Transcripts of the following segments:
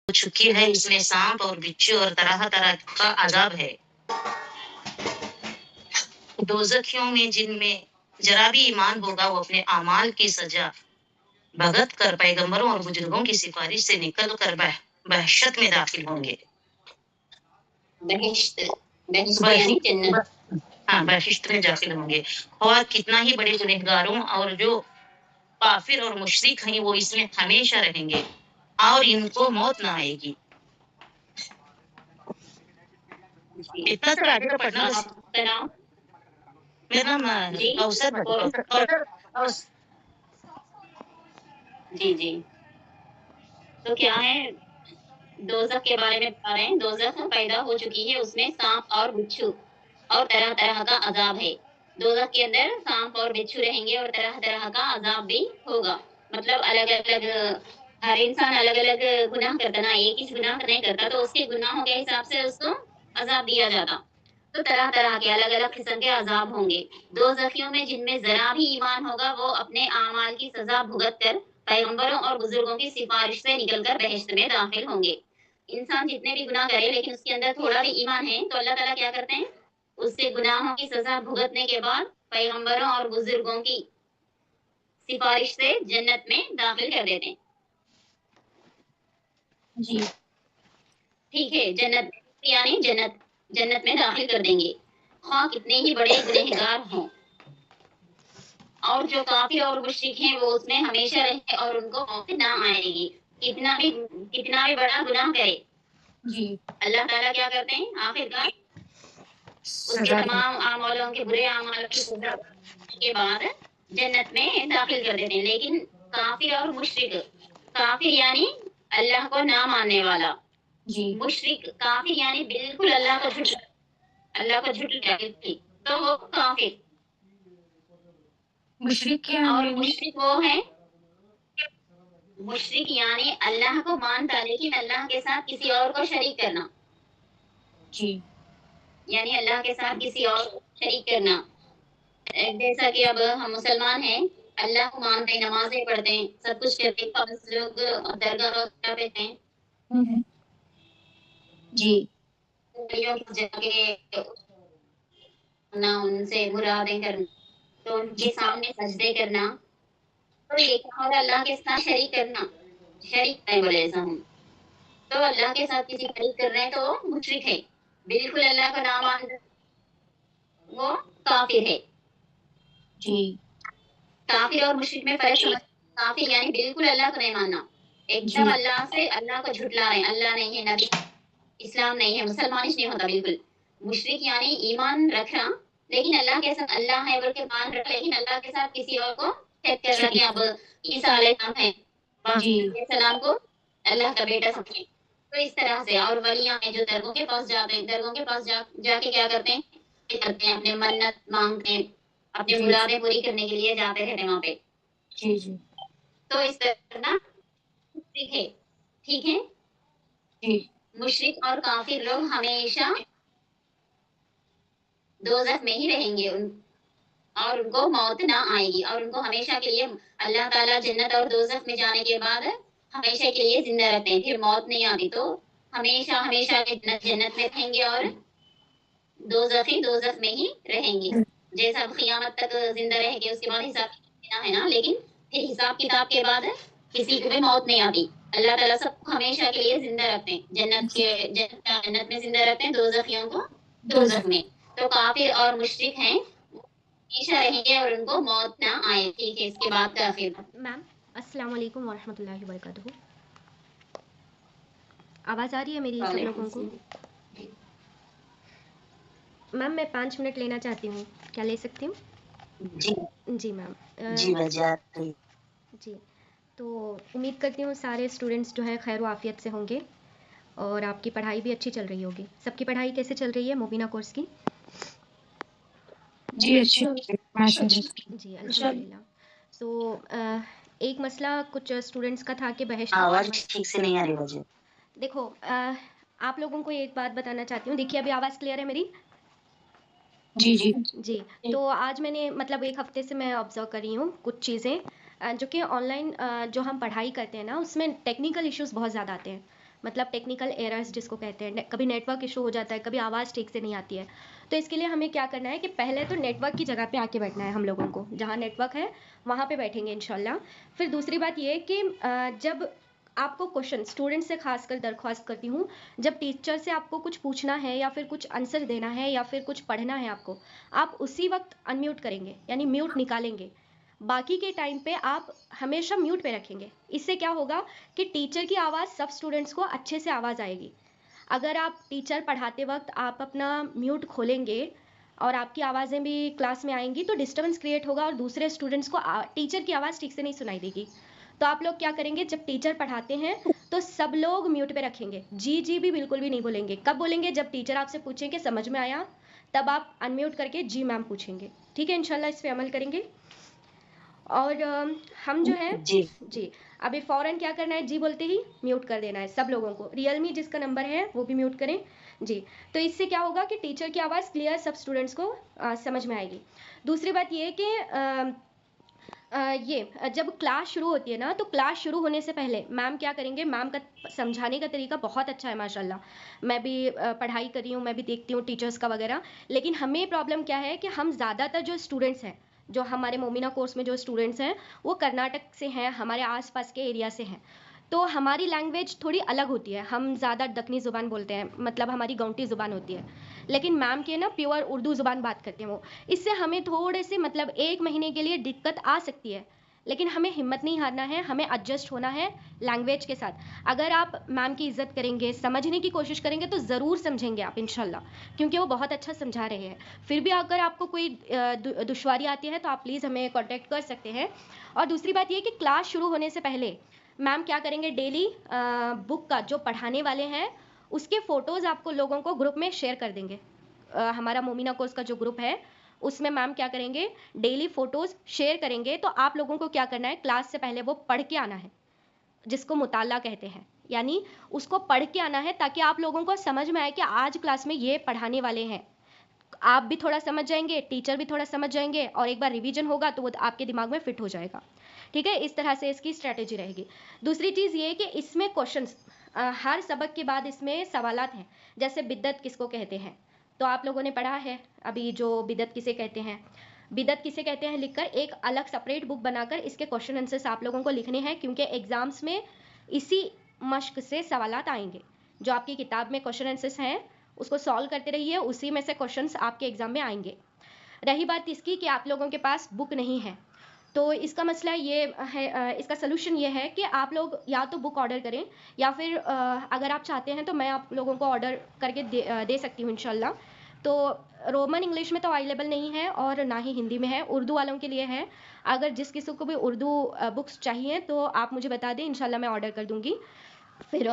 चुकी है, इसमें सांप और बिच्छू और तरह-तरह का अज़ाब है। दोज़खियों में जिनमें ज़रा भी ईमान होगा वो अपने अमाल की सज़ा भगत कर पैगंबरों और बुजुर्गों की सिफ़ारिश से निकल कर बहशत में दाखिल होंगे। बहिश्त बहिश्त यानी बहिश्त जन्नत। हाँ, बहिश्त में दाखिल होंगे। और कितना ही बड़े गुनहगारों और जो काफ़िर और मुशरिक हैं वो इसमें हमेशा रहेंगे और इनको मौत ना आएगी। जी। इतना तो आगे का पढ़ना बस। आपका नाम? मेरा नाम जी, कौसर और कौसर कौस जी, जी। तो क्या है, दोज़ख के बारे में बता रहे हैं, दोज़ख पैदा हो चुकी है, उसमें साँप और बिच्छू और तरह-तरह का अज़ाब है। दोज़ख के अंदर साँप और बिच्छू रहेंगे और तरह-तरह का अज़ाब भी होगा। मतलब अलग-अलग हर इंसान अलग-अलग गुनाह करता ना, एक ही गुनाह नहीं करता, तो उसके गुनाहों के हिसाब से उसको अज़ाब दिया जाता। तो तरह-तरह के अलग-अलग किस्म के अज़ाब होंगे। दोज़खियों में जिनमें ज़रा भी ईमान होगा, वो अपने आमाल की सज़ा भुगत कर पैगंबरों और बुजुर्गों की सिफ़ारिश से निकलकर बहिश्त में दाखिल होंगे। इंसान जितने भी गुनाह करे लेकिन उसके अंदर थोड़ा भी ईमान है, तो अल्लाह ताला क्या करते हैं, उससे गुनाहों की सज़ा भुगतने के बाद पैगंबरों और बुजुर्गों की सिफ़ारिश से जन्नत में दाखिल कर देते हैं। जी। ठीक है, जन्नत यानी जन्नत, जन्नत में दाखिल कर देंगे, ख़्वाह कितने ही बड़े गुनहगार हों। और जो काफ़िर और मुशरिक हैं वो उसमें हमेशा रहेंगे और उनको मौत ना आएगी। कितना भी बड़ा गुनाह करे, जी। अल्लाह ताला क्या करते हैं आखिरकार उसके सज़ा दें। तमाम आमालों के बुरे आमालों की सज़ा के बाद जन्नत में दाखिल कर देते हैं। लेकिन काफ़िर और मुशरिक, काफ़िर यानी अल्लाह को ना मानने वाला, जी। मुशरिक काफ़िर यानी बिल्कुल अल्लाह को झुठलाया बिल्कुल, तो वो काफ़िर। मुशरिक क्या और है? मुशरिक वो हैं, मुशरिक यानी अल्लाह को मानता लेकिन अल्लाह के साथ किसी और को शरीक करना। जी। यानी अल्लाह के साथ किसी और को शरीक करना। जैसा कि अब हम मुसलमान हैं, अल्लाह को मानते हैं, नमाज़ें पढ़ते हैं, सब कुछ करते हैं, पास लोग दरगाह वग़ैरह पे हैं। हुँ, हुँ। जी। वलियों के जाके ना उनसे मुरादें करना, तो जी। उनके सामने सजदे करना, तो ये क्या हो रहा है अल्लाह के साथ शरीक करना, शरीक नहीं बोले ऐसा हम। तो अल्लाह के साथ किसी शरीक कर रहे हैं तो वो मुशरिक है, बिल्कुल अल्लाह का ना मान वो काफ़िर है। जी। काफ़िर और मुशरिक में फ़र्क समझ, काफ़िर यानी बिल्कुल अल्लाह को नहीं मानना, एकदम जी। अल्लाह को झुठला रहे हैं, अल्लाह नहीं है, नबी इस्लाम नहीं है, मुसलमानिश नहीं होता बिल्कुल। मुशरिक यानी ईमान रखना, लेकिन अल्लाह के साथ अल्लाह है बोल के मान रहा लेकिन अल्लाह के साथ किसी और को सेट कर रहा कि शरीक। अब ईसा अलैहिस्सलाम है, जी। सलाम को अल्लाह का बेटा समझे। तो इस तरह से और वलियाँ हैं जो दरगाहों के पास जाते हैं, दरगाहों के पास जाके क्या करते हैं? ये करते हैं, अपने मन्नत माँगते हैं, अपनी जी, जी। मुरादें पूरी करने के लिए जाते रहते हैं वहाँ पे। जी, जी। तो इस तरह ना मुशरिक है, ठीक है? जी। मुशरिक और काफ़िर लोग हमेशा दोज़ख में ही रहेंगे और उनको मौत ना आएगी और उनको हमेशा के लिए अल्लाह ताला जन्नत और दोज़ख में जाने के बाद हमेशा के लिए ज़िंदा रहते हैं, फिर मौत नहीं आती, तो हमेशा के जन्नत में रहेंगे और दोज़खी दोज़ख में ही रहेंगे। जैसा अब क़ियामत तक ज़िंदा रहेंगे उसके बाद हिसाब देना है ना, लेकिन फिर हिसाब-किताब के बाद किसी को भी मौत नहीं आती। अल्लाह ताला सबको हमेशा के लिए ज़िंदा रखते हैं। जी। जन्नत में ज़िंदा रखते हैं, दोज़खियों को दोज़ख। दोज़ख में। तो काफ़िर और मुशरिक हैं, हमेशा रहेंगे और उनको मौत ना आए। ठीक है, इसके बाद का आखिर मैम अस्सलाम वालेकुम वरहमतुल्लाहि वबरकातुहू। आवाज़ आ रही है मेरी सब वालेकुम लोगों को? सलाम। मैम मैं 5 मिनट लेना चाहती हूँ, क्या ले सकती हूँ? जी। जी मैम। जी, वज़ाहत हुई। जी, तो उम्मीद करती हूँ सारे स्टूडेंट्स जो हैं खैर आफ़ियत से होंगे और आपकी पढ़ाई भी अच्छी चल रही होगी। सबकी पढ़ाई कैसे चल रही है मुबीना कोर्स की? जी, अच्छी माशाअल्लाह। जी अल्हम्दुलिल्लाह। सो एक मसला कुछ स्टूडेंट्स का था कि बहिश्त आवाज़ ठीक से नहीं आ रही मुझे। देखो आप लोगों को एक बात बताना चाहती हूँ, देखिए अभी आवाज़ क्लियर है मेरी? जी, जी। जी, तो आज मैंने मतलब 1 हफ़्ते से मैं ऑब्ज़र्व कर रही हूँ कुछ चीज़ें जो कि ऑनलाइन जो हम पढ़ाई करते हैं ना, उसमें टेक्निकल इश्यूज़ बहुत ज़्यादा आते हैं। मतलब टेक्निकल एरर्स जिसको कहते हैं, कभी नेटवर्क इशू हो जाता है, कभी आवाज़ ठीक से नहीं आती है। तो इसके लिए हमें क्या करना है कि पहले तो नेटवर्क की जगह पे आके बैठना है हम लोगों को, जहाँ नेटवर्क है वहाँ पे बैठेंगे इंशाल्लाह। फिर दूसरी बात ये कि जब आपको क्वेश्चन स्टूडेंट से खासकर दरख्वास्त करती हूँ, जब टीचर से आपको कुछ पूछना है या फिर कुछ आंसर देना है या फिर कुछ पढ़ना है आपको, आप उसी वक्त अनम्यूट करेंगे, यानी म्यूट निकालेंगे। बाकी के टाइम पे आप हमेशा म्यूट पे रखेंगे। इससे क्या होगा कि टीचर की आवाज़ सब स्टूडेंट्स को अच्छे से आवाज़ आएगी। अगर आप टीचर पढ़ाते वक्त आप अपना म्यूट खोलेंगे और आपकी आवाज़ें भी क्लास में आएंगी तो डिस्टर्बेंस क्रिएट होगा और दूसरे स्टूडेंट्स को टीचर की आवाज़ ठीक से नहीं सुनाई देगी। तो आप लोग क्या करेंगे, जब टीचर पढ़ाते हैं तो सब लोग म्यूट पे रखेंगे, जी जी भी बिल्कुल भी नहीं बोलेंगे। कब बोलेंगे, जब टीचर आपसे पूछेंगे समझ में आया, तब आप अनम्यूट करके जी मैम पूछेंगे। ठीक है, इंशाल्लाह इस पे अमल करेंगे। और हम जो है जी जी अभी फौरन क्या करना है, जी बोलते ही म्यूट कर देना है सब लोगों को। रियलमी जिसका नंबर है वो भी म्यूट करें जी। तो इससे क्या होगा कि टीचर की आवाज़ क्लियर सब स्टूडेंट्स को समझ में आएगी। दूसरी बात ये कि जब क्लास शुरू होती है ना, तो क्लास शुरू होने से पहले मैम क्या करेंगे, मैम का समझाने का तरीका बहुत अच्छा है माशाल्लाह। मैं भी पढ़ाई कर रही हूँ, मैं भी देखती हूँ टीचर्स का वगैरह। लेकिन हमें प्रॉब्लम क्या है कि हम ज़्यादातर जो स्टूडेंट्स हैं, जो हमारे मोमिना कोर्स में जो स्टूडेंट्स हैं वो कर्नाटक से हैं, हमारे आसपास के एरिया से हैं। तो हमारी लैंग्वेज थोड़ी अलग होती है, हम ज़्यादा दक्कनी ज़ुबान बोलते हैं, मतलब हमारी गाँवटी ज़ुबान होती है। लेकिन मैम के ना प्योर उर्दू ज़ुबान बात करते हैं वो। इससे हमें थोड़े से मतलब 1 महीने के लिए दिक्कत आ सकती है, लेकिन हमें हिम्मत नहीं हारना है, हमें एडजस्ट होना है लैंग्वेज के साथ। अगर आप मैम की इज़्ज़त करेंगे, समझने की कोशिश करेंगे तो ज़रूर समझेंगे आप इंशाल्लाह, क्योंकि वो बहुत अच्छा समझा रहे हैं। फिर भी अगर आपको कोई दुश्वारी आती है तो आप प्लीज़ हमें कॉन्टैक्ट कर सकते हैं। और दूसरी बात ये कि क्लास शुरू होने से पहले मैम क्या करेंगे, डेली बुक का जो पढ़ाने वाले हैं उसके फ़ोटोज़ आपको लोगों को ग्रुप में शेयर कर देंगे। हमारा मोमिना कोर्स का जो ग्रुप है उसमें मैम क्या करेंगे, डेली फ़ोटोज़ शेयर करेंगे। तो आप लोगों को क्या करना है, क्लास से पहले वो पढ़ के आना है, जिसको मुताला कहते हैं, यानी उसको पढ़ के आना है ताकि आप लोगों को समझ में आए कि आज क्लास में ये पढ़ाने वाले हैं। आप भी थोड़ा समझ जाएंगे, टीचर भी थोड़ा समझ जाएंगे, और एक बार रिवीजन होगा तो वो आपके दिमाग में फिट हो जाएगा। ठीक है, इस तरह से इसकी स्ट्रेटेजी रहेगी। दूसरी चीज़ ये कि इसमें क्वेश्चंस हर सबक के बाद इसमें सवालात हैं, जैसे बिद्दत किसको कहते हैं, तो आप लोगों ने पढ़ा है अभी जो बिदत किसे कहते हैं, बिदत किसे कहते हैं लिखकर एक अलग सेपरेट बुक बनाकर इसके क्वेश्चन आंसर्स आप लोगों को लिखने हैं, क्योंकि एग्जाम्स में इसी मश्क से सवालात आएंगे। जो आपकी किताब में क्वेश्चन आंसर्स हैं उसको सॉल्व करते रहिए, उसी में से क्वेश्चंस आपके एग्जाम में आएंगे। रही बात इसकी कि आप लोगों के पास बुक नहीं है, तो इसका मसला ये है, इसका सोल्यूशन ये है कि आप लोग या तो बुक ऑर्डर करें, या फिर अगर आप चाहते हैं तो मैं आप लोगों को ऑर्डर करके दे सकती हूँ इंशाल्लाह। तो रोमन इंग्लिश में तो अवेलेबल नहीं है और ना ही हिंदी में है, उर्दू वालों के लिए है। अगर जिस किसी को भी उर्दू बुक्स चाहिए तो आप मुझे बता दें, इंशाल्लाह मैं ऑर्डर कर दूंगी। फिर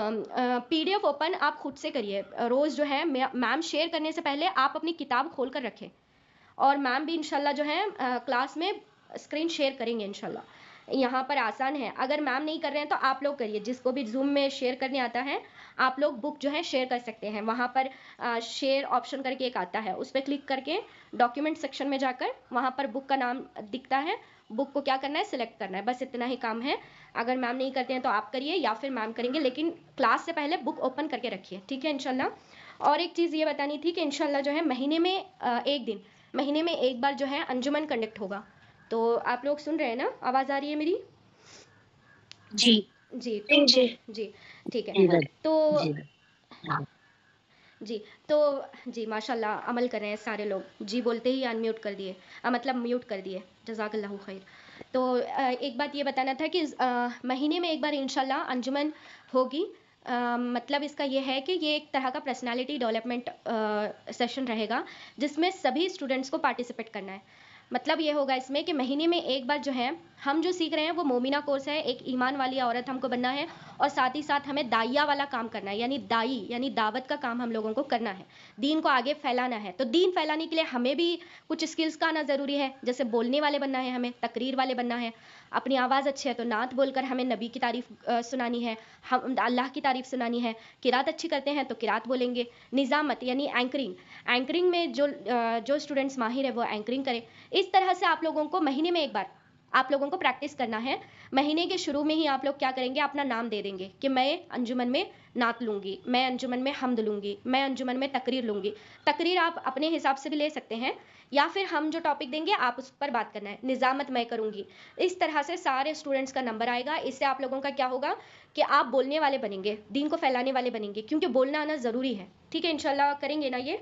PDF ओपन आप खुद से करिए रोज़, जो है मैम शेयर करने से पहले आप अपनी किताब खोल कर रखें, और मैम भी इंशाल्लाह जो है क्लास में स्क्रीन शेयर करेंगे इंशाल्लाह। यहाँ पर आसान है, अगर मैम नहीं कर रहे हैं तो आप लोग करिए, जिसको भी जूम में शेयर करने आता है आप लोग बुक जो है शेयर कर सकते हैं। वहाँ पर शेयर ऑप्शन करके एक आता है, उस पर क्लिक करके डॉक्यूमेंट सेक्शन में जाकर वहाँ पर बुक का नाम दिखता है, बुक को क्या करना है, सिलेक्ट करना है, बस इतना ही काम है। अगर मैम नहीं करते हैं तो आप करिए या फिर मैम करेंगे, लेकिन क्लास से पहले बुक ओपन करके रखिए, ठीक है इंशाल्लाह। और एक चीज़ ये बतानी थी कि इंशाल्लाह जो है महीने में एक दिन, महीने में एक बार जो है अंजुमन कंडक्ट होगा। तो आप लोग सुन रहे हैं ना, आवाज़ आ रही है मेरी? जी जी तो जी ठीक है। तो जी तो जी माशाल्लाह अमल कर रहे हैं सारे लोग, जी बोलते ही अनम्यूट कर दिए, मतलब म्यूट कर दिए, जज़ाकल्लाहु खैर। तो एक बात ये बताना था कि महीने में एक बार इंशाल्लाह अंजुमन होगी। मतलब इसका ये है कि ये एक तरह का पर्सनालिटी डेवलपमेंट सेशन रहेगा, जिसमें सभी स्टूडेंट्स को पार्टिसिपेट करना है। मतलब ये होगा इसमें कि महीने में एक बार जो है हम जो सीख रहे हैं वो मोमिना कोर्स है, एक ईमान वाली औरत हमको बनना है, और साथ ही साथ हमें दाइया वाला काम करना है, यानी दाई यानी दावत का काम हम लोगों को करना है, दीन को आगे फैलाना है। तो दीन फैलाने के लिए हमें भी कुछ स्किल्स का आना ज़रूरी है, जैसे बोलने वाले बनना है, हमें तकरीर वाले बनना है, अपनी आवाज़ अच्छी है तो नात बोलकर हमें नबी की तारीफ़ सुनानी है, हम अल्लाह की तारीफ़ सुनानी है, किरात अच्छी करते हैं तो किरात बोलेंगे, निज़ामत यानी एंकरिंग, एंकरिंग में जो स्टूडेंट्स माहिर है वो एंकरिंग करें। इस तरह से आप लोगों को महीने में एक बार आप लोगों को प्रैक्टिस करना है। महीने के शुरू में ही आप लोग क्या करेंगे, अपना नाम दे देंगे कि मैं अंजुमन में नात लूँगी, मैं अंजुमन में हम्द लूँगी, मैं अंजुमन में तकरीर लूँगी। तकरीर आप अपने हिसाब से भी ले सकते हैं, या फिर हम जो टॉपिक देंगे आप उस पर बात करना है। निज़ामत मैं करूँगी। इस तरह से सारे स्टूडेंट्स का नंबर आएगा। इससे आप लोगों का क्या होगा कि आप बोलने वाले बनेंगे, दीन को फैलाने वाले बनेंगे, क्योंकि बोलना आना ज़रूरी है। ठीक है, इंशाल्लाह करेंगे ना ये?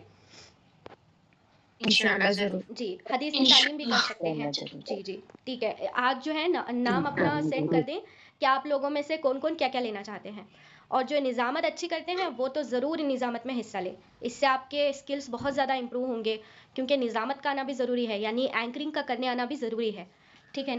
इंशाल्लाह ज़रूर। जी, हदीस की तालीम भी कर सकते हैं। जी, जी, ठीक है। आज जो है ना नाम अपना सेंड कर दें कि आप लोगों में से कौन-कौन क्या-क्या लेना चाहते हैं। और जो निज़ामत अच्छी करते हैं वो तो ज़रूर निज़ामत में हिस्सा लें। इससे आपके स्किल्स बहुत ज़्यादा इम्प्रूव होंगे, क्योंकि निज़ामत का आना भी ज़रूरी है, यानी एंकरिंग का करने आना भी ज़रूरी है। ठीक है ना?